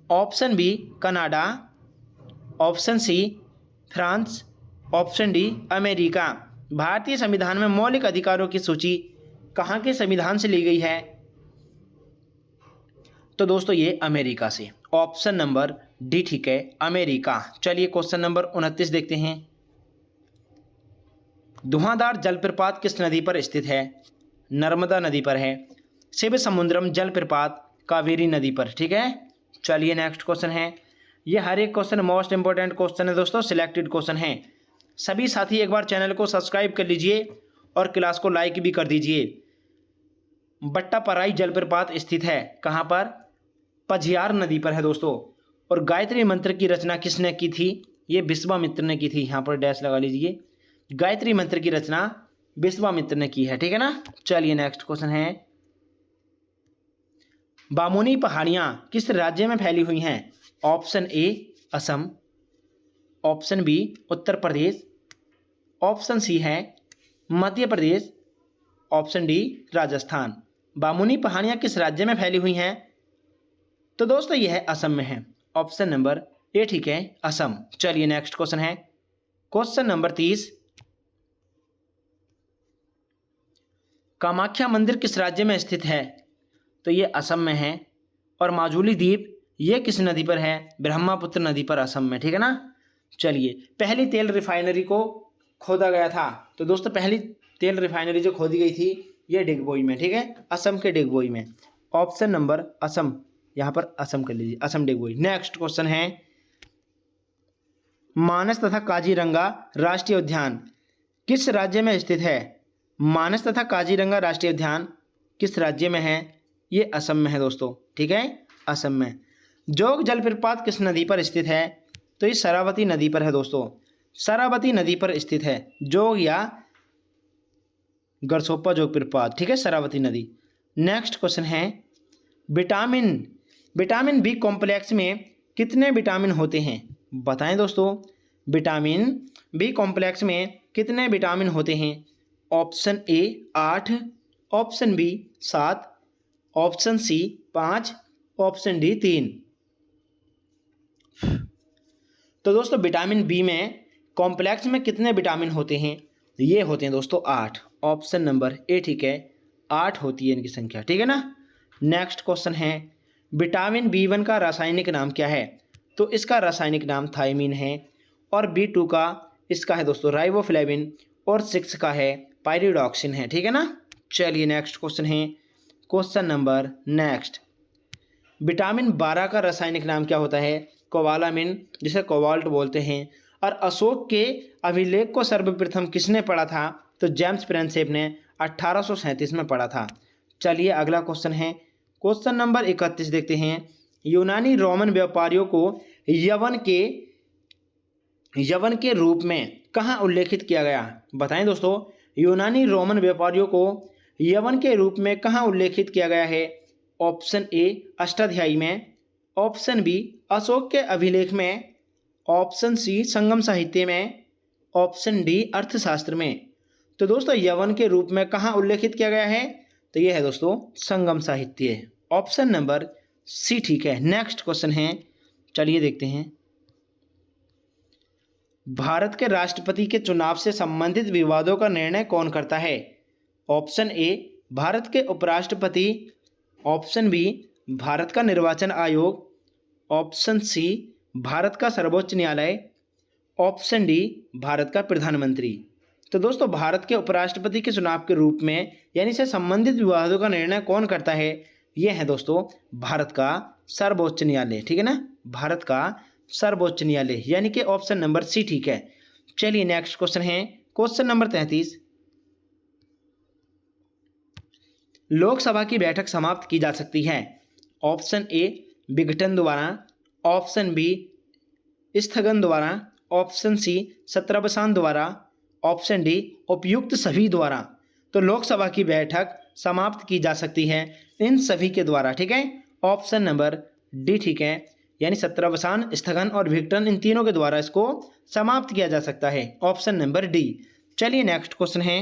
option B Canada, option C France, option D America. भारतीय संविधान में मौलिक अधिकारों की सूची कहाँ के संविधान से ली गई है? तो दोस्तों ये अमेरिका से। ऑप्शन नंबर डी ठीक है अमेरिका। चलिए क्वेश्चन नंबर 29 देखते हैं। धुआंधार जलप्रपात किस नदी पर स्थित है? नर्मदा नदी पर है। शिव समुद्रम जलप्रपात कावेरी नदी पर, ठीक है। चलिए नेक्स्ट क्वेश्चन है। ये हर एक क्वेश्चन मोस्ट इंपॉर्टेंट क्वेश्चन है दोस्तों, सिलेक्टेड क्वेश्चन है। सभी साथी एक बार चैनल को सब्सक्राइब कर लीजिए और क्लास को लाइक भी कर दीजिए। बट्टापराई जलप्रपात स्थित है कहाँ पर? पझियार नदी पर है दोस्तों। और गायत्री मंत्र की रचना किसने की थी? ये विश्वामित्र ने की थी। यहाँ पर डैश लगा लीजिए। गायत्री मंत्र की रचना विश्वामित्र ने की है, ठीक है ना। चलिए नेक्स्ट क्वेश्चन है, बामुनी पहाड़ियां किस राज्य में फैली हुई हैं? Option A Assam, option B Uttar Pradesh, option C है मध्य प्रदेश, ऑप्शन डी राजस्थान। बामुनी पहाड़ियां किस राज्य में फैली हुई हैं? तो दोस्तों यह असम में है। ऑप्शन नंबर ए ठीक है असम। चलिए नेक्स्ट क्वेश्चन है क्वेश्चन नंबर 30। कामाख्या मंदिर किस राज्य में स्थित है? तो ये असम में है। और माजुली द्वीप ये किस नदी पर है? ब्रह्मपुत्र नदी पर, असम में, ठीक है ना। चलिए पहली तेल रिफाइनरी को खोदा गया था। तो दोस्तों पहली तेल रिफाइनरी जो खोदी गई थी ये डिगबोई में, ठीक है, असम के डिगबोई में। ऑप्शन नंबर असम, यहाँ पर असम कर लीजिए, असम डिगबोई। नेक्स्ट क्वेश्चन है, मानस तथा काजीरंगा राष्ट्रीय उद्यान किस राज्य में स्थित है? मानस तथा काजीरंगा राष्ट्रीय उद्यान किस राज्य में है? ये असम में है दोस्तों, ठीक है, असम में। जोग जलप्रपात किस नदी पर स्थित है? तो ये शरावती नदी पर है दोस्तों, शरावती नदी पर स्थित है। जोग या गरसोप्पा जोग प्रपात, ठीक है, शरावती नदी। नेक्स्ट क्वेश्चन है, विटामिन बी कॉम्प्लेक्स में कितने विटामिन होते हैं? बताएं दोस्तों, विटामिन बी कॉम्प्लेक्स में कितने विटामिन होते हैं? Option A 8, option B 7, option C 5, option D 3। तो दोस्तों विटामिन बी में कॉम्प्लेक्स में कितने विटामिन होते हैं? ये होते हैं दोस्तों 8। ऑप्शन नंबर ए ठीक है 8 होती है इनकी संख्या, ठीक है ना। नेक्स्ट क्वेश्चन है, विटामिन B1 का रासायनिक नाम क्या है? तो इसका रासायनिक नाम थायमीन है। और B2 का इसका है दोस्तों राइबोफ्लेविन, और 6 का है पायरिडॉक्सिन है, ठीक है ना। चलिए नेक्स्ट क्वेश्चन है, क्वेश्चन नंबर नेक्स्ट, विटामिन 12 का रासायनिक नाम क्या होता है? कोबालामिन, जिसे कोबाल्ट बोलते हैं। और अशोक के अभिलेख को सर्वप्रथम किसने पढ़ा था? तो जेम्स प्रिंसेप ने 1837 में पढ़ा था। चलिए अगला क्वेश्चन है, क्वेश्चन नंबर 31 देखते हैं। यूनानी रोमन व्यापारियों को यवन के रूप में कहाँ उल्लेखित किया गया? बताएं दोस्तों, यूनानी रोमन व्यापारियों को यवन के रूप में कहाँ उल्लेखित किया गया है? ऑप्शन ए अष्टाध्यायी में, ऑप्शन बी अशोक के अभिलेख में, ऑप्शन सी संगम साहित्य में, ऑप्शन डी अर्थशास्त्र में। तो दोस्तों यवन के रूप में कहाँ उल्लेखित किया गया है? तो यह है दोस्तों संगम साहित्य, ऑप्शन नंबर सी ठीक है। नेक्स्ट क्वेश्चन है, चलिए देखते हैं। भारत के राष्ट्रपति के चुनाव से संबंधित विवादों का निर्णय कौन करता है? ऑप्शन ए भारत के उपराष्ट्रपति, ऑप्शन बी भारत का निर्वाचन आयोग, ऑप्शन सी भारत का सर्वोच्च न्यायालय, ऑप्शन डी भारत का प्रधानमंत्री। तो दोस्तों भारत के उपराष्ट्रपति के चुनाव के रूप में यानी से संबंधित विवादों का निर्णय कौन करता है? यह है दोस्तों भारत का सर्वोच्च न्यायालय, ठीक है ना, भारत का सर्वोच्च न्यायालय, यानी कि ऑप्शन नंबर सी ठीक है। चलिए नेक्स्ट क्वेश्चन है, क्वेश्चन नंबर 33, लोकसभा की बैठक समाप्त की जा सकती है? ऑप्शन ए विघटन द्वारा, ऑप्शन बी स्थगन द्वारा, ऑप्शन सी सत्रावसान द्वारा, ऑप्शन डी उपयुक्त सभी द्वारा। तो लोकसभा की बैठक समाप्त की जा सकती है इन सभी के द्वारा, ठीक है, ऑप्शन नंबर डी ठीक है, यानी सत्रावसान, स्थगन और विघटन, इन तीनों के द्वारा इसको समाप्त किया जा सकता है, ऑप्शन नंबर डी। चलिए नेक्स्ट क्वेश्चन है,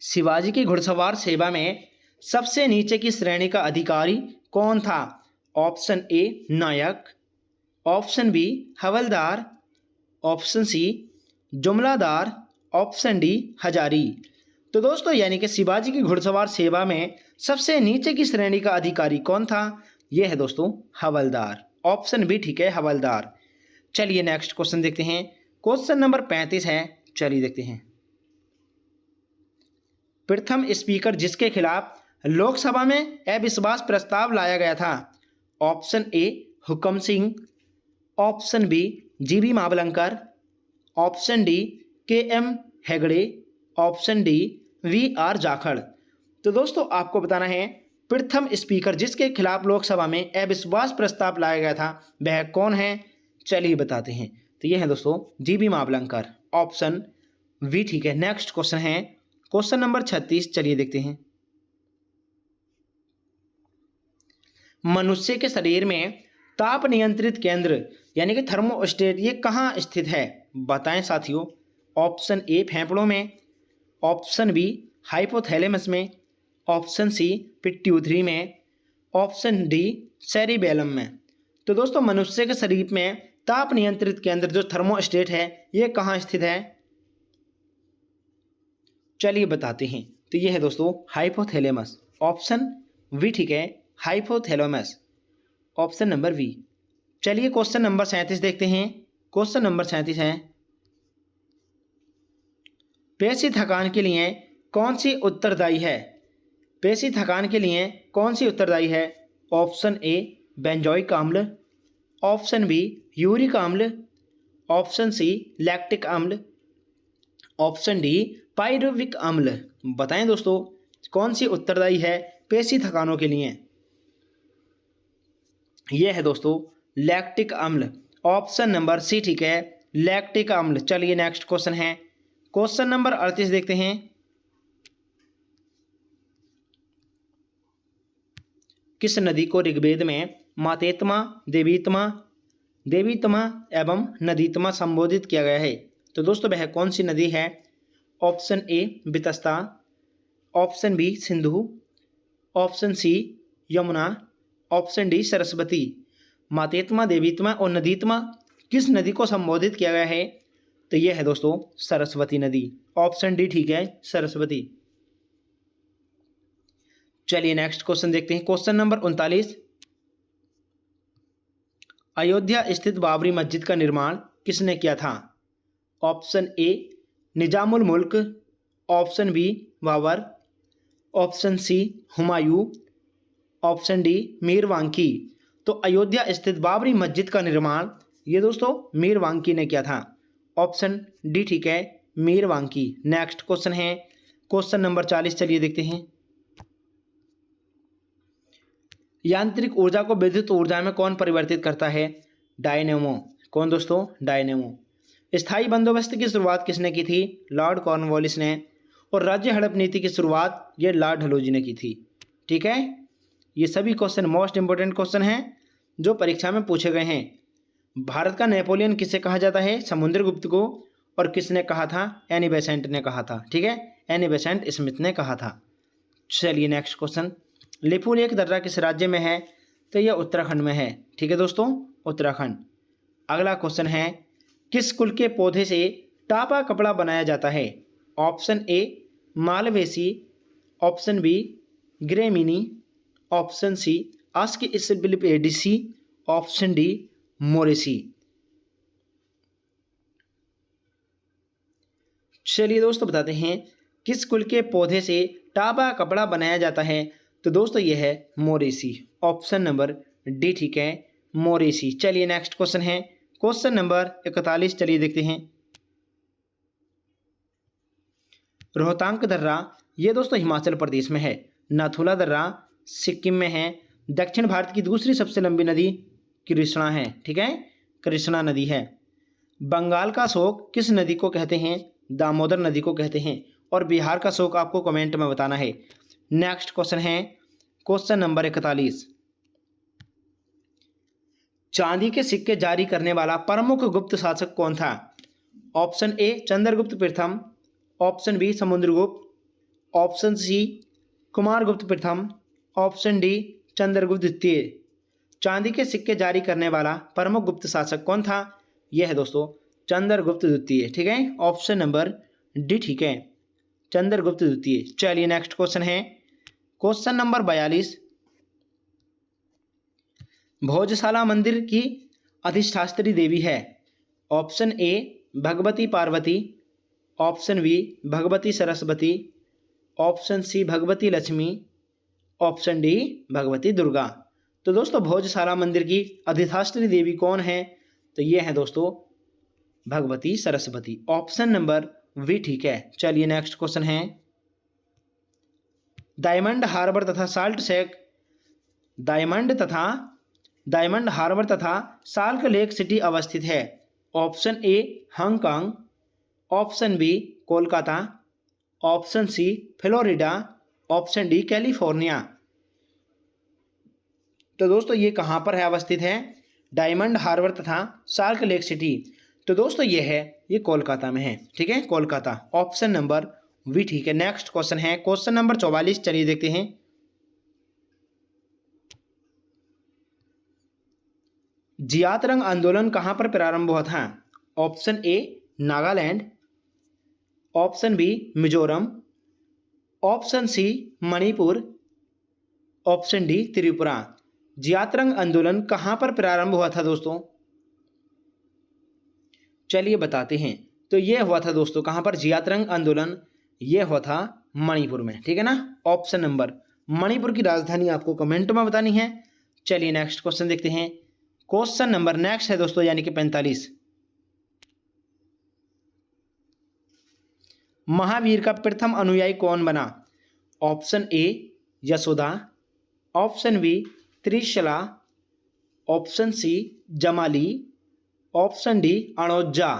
शिवाजी की घुड़सवार सेवा में सबसे नीचे की श्रेणी का अधिकारी कौन था? ऑप्शन ए नायक, ऑप्शन बी हवलदार, ऑप्शन सी जुमलादार, ऑप्शन डी हजारी। तो दोस्तों यानी कि शिवाजी की घुड़सवार सेवा में सबसे नीचे की श्रेणी का अधिकारी कौन था? यह है दोस्तों हवलदार, ऑप्शन बी ठीक है हवलदार। चलिए नेक्स्ट क्वेश्चन देखते हैं, क्वेश्चन नंबर 35 है, चलिए देखते हैं। प्रथम स्पीकर जिसके खिलाफ लोकसभा में अविश्वास प्रस्ताव लाया गया था? Option A Hukam Singh, option B GB Mavalankar, option D KM Hegde, option D VR Jakhar. तो दोस्तों आपको बताना है प्रथम स्पीकर जिसके खिलाफ लोकसभा में अविश्वास प्रस्ताव लाया गया था वह कौन है? चलिए बताते हैं। तो यह है दोस्तों जीबी मावलंकर, ऑप्शन बी ठीक है। नेक्स्ट क्वेश्चन है, क्वेश्चन नंबर 36, चलिए देखते हैं। मनुष्य के शरीर में ताप नियंत्रित केंद्र यानी कि थर्मोस्टेट ये कहाँ स्थित है? बताएं साथियों। ऑप्शन ए फेफड़ों में, ऑप्शन बी हाइपोथैलेमस में, ऑप्शन सी पिट्यूटरी में, ऑप्शन डी सेरिबेलम में। तो दोस्तों मनुष्य के शरीर में ताप नियंत्रित केंद्र जो थर्मोस्टेट है ये कहाँ स्थित है? चलिए बताते हैं। तो ये है दोस्तों हाइपोथैलेमस, ऑप्शन वी ठीक है, हाइपोथैलेमस, ऑप्शन नंबर वी। चलिए क्वेश्चन नंबर 37 देखते हैं। क्वेश्चन नंबर 37 है, पेशी थकान के लिए कौन सी उत्तरदायी है? पेशी थकान के लिए कौन सी उत्तरदायी है? ऑप्शन ए बेंजोइक अम्ल, ऑप्शन बी यूरिक अम्ल, ऑप्शन सी लैक्टिक अम्ल, ऑप्शन डी पाइरुविक अम्ल। बताएं दोस्तों कौन सी उत्तरदायी है पेशी थकानों के लिए? यह है दोस्तों लैक्टिक अम्ल, ऑप्शन नंबर सी ठीक है, लैक्टिक अम्ल। चलिए नेक्स्ट क्वेश्चन है, क्वेश्चन नंबर 38 देखते हैं। किस नदी को ऋग्वेद में मातेत्मा, देवीत्मा एवं नदीत्मा संबोधित किया गया है? तो दोस्तों वह कौन सी नदी है? Option A Vitasta, option B Sindhu, option C Yamuna, option D Saraswati. मातेत्मा, देवीत्मा और नदीत्मा किस नदी को संबोधित किया गया है? तो यह है दोस्तों सरस्वती नदी, ऑप्शन डी ठीक है सरस्वती। चलिए नेक्स्ट क्वेश्चन देखते हैं, क्वेश्चन नंबर 39। अयोध्या स्थित बाबरी मस्जिद का निर्माण किसने किया था? Option A Nizamul Mulk, option B Babur, option C Humayun, option D Mir Baqi. तो अयोध्या स्थित बाबरी मस्जिद का निर्माण ये दोस्तों मीर वांकी ने किया था। ऑप्शन डी ठीक है, मीर वांकी। नेक्स्ट क्वेश्चन है क्वेश्चन नंबर 40, चलिए देखते हैं। यांत्रिक ऊर्जा को विद्युत ऊर्जा में कौन परिवर्तित करता है? डायनेमो। कौन दोस्तों? डायनेमो। स्थायी बंदोबस्त की शुरुआत किसने की थी? लॉर्ड कॉर्नवालिस ने। और राज्य हड़प नीति की शुरुआत ये लॉर्ड डलहौजी ने की थी। ठीक है, ये सभी क्वेश्चन मोस्ट इंपोर्टेंट क्वेश्चन हैं जो परीक्षा में पूछे गए हैं। भारत का नेपोलियन किसे कहा जाता है? समुद्रगुप्त को। और किसने कहा था? एनी बेसेंट ने कहा था। ठीक है, एनी बेसेंट स्मिथ ने कहा था। चलिए नेक्स्ट क्वेश्चन। लिपुलेख दर्रा किस राज्य में है? तो यह उत्तराखंड में है। ठीक है दोस्तों, उत्तराखंड। अगला क्वेश्चन है किस कुल के पौधे से टापा कपड़ा बनाया जाता है? Option A Malvaceae, option B Gramineae, option C Asclepiadaceae, option D Moraceae. चलिए दोस्तों बताते हैं किस कुल के पौधे से टापा कपड़ा बनाया जाता है? तो दोस्तों यह है मोरेसी। ऑप्शन नंबर डी ठीक है, मोरेसी। चलिए नेक्स्ट क्वेश्चन है क्वेश्चन नंबर 41, चलिए देखते हैं। रोहतांग दर्रा ये दोस्तों हिमाचल प्रदेश में है। नाथुला दर्रा सिक्किम में है। दक्षिण भारत की दूसरी सबसे लंबी नदी कृष्णा है। ठीक है, कृष्णा नदी है। बंगाल का शोक किस नदी को कहते हैं? दामोदर नदी को कहते हैं। और बिहार का शोक आपको कमेंट में बताना है। नेक्स्ट क्वेश्चन है क्वेश्चन नंबर 41। चांदी के सिक्के जारी करने वाला प्रमुख गुप्त शासक कौन था? ऑप्शन ए चंद्रगुप्त प्रथम, option B Samudragupta, option C Kumaragupta प्रथम, ऑप्शन डी चंद्रगुप्त द्वितीय। चांदी के सिक्के जारी करने वाला प्रमुख गुप्त शासक कौन था? यह है दोस्तों चंद्रगुप्त द्वितीय। ठीक है, ऑप्शन नंबर डी ठीक है, चंद्रगुप्त द्वितीय। चलिए नेक्स्ट क्वेश्चन है क्वेश्चन नंबर 42। भोजशाला मंदिर की अधिष्ठात्री देवी है? Option A Bhagwati Parvati, option B Bhagwati Saraswati, option C Bhagwati Lakshmi, option D Bhagwati Durga. तो दोस्तों भोजशाला मंदिर की अधिष्ठात्री देवी कौन है? तो ये है दोस्तों Bhagwati Saraswati. Option number B ठीक है। चलिए नेक्स्ट क्वेश्चन है डायमंड हार्बर तथा साल्ट शेक डायमंड हार्बर तथा साल्ट लेक सिटी अवस्थित है? Option A Hong Kong, option B Kolkata, option C Florida, option D California. तो दोस्तों ये कहाँ पर है अवस्थित है? डायमंड हार्बर तथा साल्ट लेक सिटी। तो दोस्तों ये कोलकाता में है। ठीक है, कोलकाता। ऑप्शन नंबर वी ठीक है। नेक्स्ट क्वेश्चन है क्वेश्चन नंबर 44, चलिए देखते हैं। जियातरंग आंदोलन कहां पर प्रारंभ हुआ था? Option A Nagaland, option B Mizoram, option C Manipur, option D Tripura. जियातरंग आंदोलन कहां पर प्रारंभ हुआ था दोस्तों? चलिए बताते हैं। तो ये हुआ था दोस्तों कहां पर? जियातरंग आंदोलन ये हुआ था मणिपुर में। ठीक है ना, ऑप्शन नंबर। मणिपुर की राजधानी आपको कमेंट में बतानी है। चलिए नेक्स्ट क्वेश्चन देखते हैं। क्वेश्चन नंबर नेक्स्ट है दोस्तों यानी कि 45। महावीर का प्रथम अनुयायी कौन बना? Option A Yashoda, option B Trishala, option C Jamali, option D Anojja.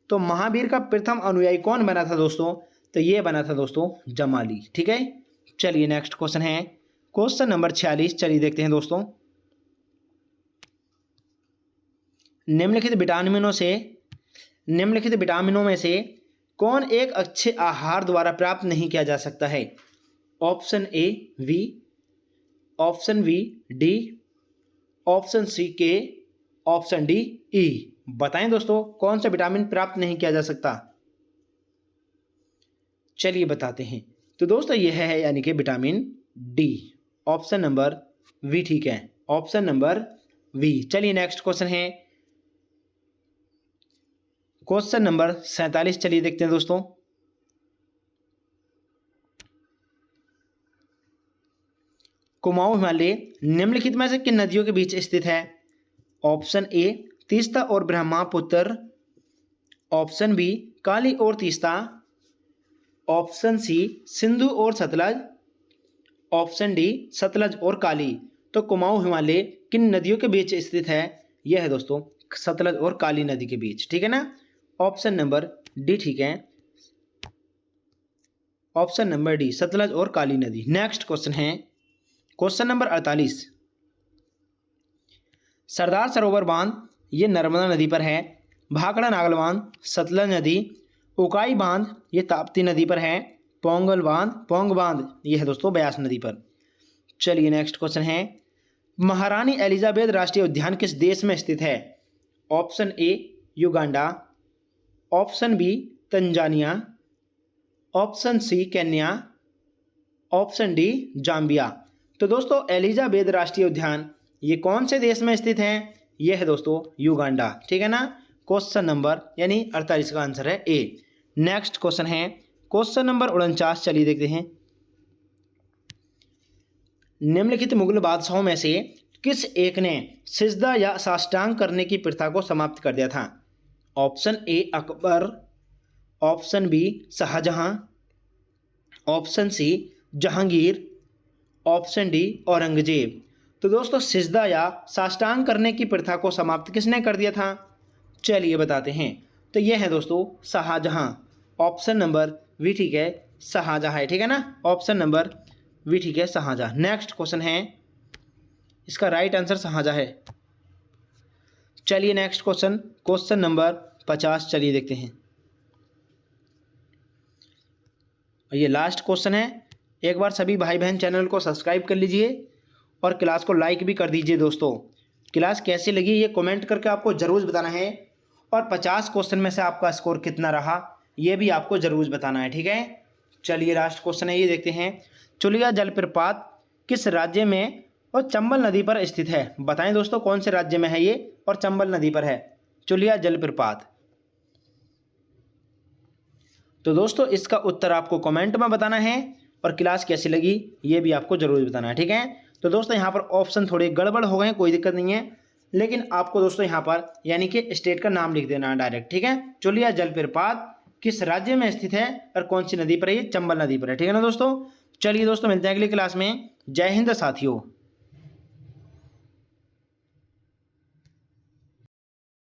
तो महावीर का प्रथम अनुयायी कौन बना था दोस्तों? तो ये बना था दोस्तों जमाली। ठीक है, चलिए नेक्स्ट क्वेश्चन है क्वेश्चन नंबर 46, चलिए देखते हैं दोस्तों। निम्नलिखित विटामिनों में से कौन एक अच्छे आहार द्वारा प्राप्त नहीं किया जा सकता है? Option A B, option B D, option C K, option D E. बताएं दोस्तों कौन सा विटामिन प्राप्त नहीं किया जा सकता? चलिए बताते हैं। तो दोस्तों यह है यानी कि vitamin D. Option number B ठीक है, ऑप्शन नंबर वी। चलिए नेक्स्ट क्वेश्चन है क्वेश्चन नंबर 47। चलिए देखते हैं दोस्तों। कुमाऊं हिमालय निम्नलिखित में से किन नदियों के बीच स्थित है? ऑप्शन ए तीस्ता और ब्रह्मपुत्र, ऑप्शन बी काली और तीस्ता, ऑप्शन सी सिंधु और सतलज, ऑप्शन डी सतलज और काली। तो कुमाऊं हिमालय किन नदियों के बीच स्थित है? यह है दोस्तों सतलज और काली नदी के बीच, ठीक है ना। ऑप्शन नंबर डी ठीक है, ऑप्शन नंबर डी सतलज और काली नदी। नेक्स्ट क्वेश्चन है क्वेश्चन नंबर 48। सरदार सरोवर बांध ये नर्मदा नदी पर है, भाखड़ा नागल बांध सतलज नदी, उकाई बांध ये ताप्ती नदी पर है, पोंगल बांध पोंग बांध ये है दोस्तों ब्यास नदी पर। चलिए नेक्स्ट क्वेश्चन है महारानी एलिजाबेथ राष्ट्रीय उद्यान किस देश में स्थित है? Option A Uganda, option B Tanzania, option C Kenya, option D Zambia. तो दोस्तों एलिजाबेथ राष्ट्रीय उद्यान ये कौन से देश में स्थित है? ये है दोस्तों युगांडा, ठीक है ना। क्वेश्चन नंबर यानी 48 का आंसर है ए। नेक्स्ट क्वेश्चन है क्वेश्चन नंबर 49। चलिए देखते हैं। निम्नलिखित मुगल बादशाहों में से किस एक ने सिजदा या साष्टांग करने की प्रथा को समाप्त कर दिया था? Option A Akbar, option B Shah Jahan, option C Jahangir, option D Aurangzeb. तो दोस्तों सिजदा या साष्टांग करने की प्रथा को समाप्त किसने कर दिया था? चलिए बताते हैं। तो यह है दोस्तों शाहजहां। ऑप्शन नंबर वी ठीक है, शाहजहां है, ठीक है ना। ऑप्शन नंबर वी ठीक है, शाहजहां। नेक्स्ट क्वेश्चन है इसका राइट आंसर शाहजहां है। चलिए नेक्स्ट क्वेश्चन क्वेश्चन नंबर 50। चलिए देखते हैं। ये लास्ट क्वेश्चन है। एक बार सभी भाई बहन चैनल को सब्सक्राइब कर लीजिए और क्लास को लाइक भी कर दीजिए। दोस्तों क्लास कैसी लगी ये कमेंट करके आपको ज़रूर बताना है, और 50 क्वेश्चन में से आपका स्कोर कितना रहा ये भी आपको ज़रूर बताना है, ठीक है। चलिए लास्ट क्वेश्चन है ये देखते हैं। चुलिया जलप्रपात किस राज्य में और चंबल नदी पर स्थित है? बताएं दोस्तों कौन से राज्य में है ये और चंबल नदी पर है चुलिया जलप्रपात। तो दोस्तों इसका उत्तर आपको कमेंट में बताना है, और क्लास कैसी लगी ये भी आपको ज़रूर बताना है, ठीक है। तो दोस्तों यहाँ पर ऑप्शन थोड़े गड़बड़ हो गए, कोई दिक्कत नहीं है, लेकिन आपको दोस्तों यहाँ पर यानी कि स्टेट का नाम लिख देना है डायरेक्ट, ठीक है। चुलिया जलप्रपात किस राज्य में स्थित है और कौन सी नदी पर है? ये चंबल नदी पर है, ठीक है ना दोस्तों। चलिए दोस्तों मिलते हैं अगली क्लास में। जय हिंद साथियों।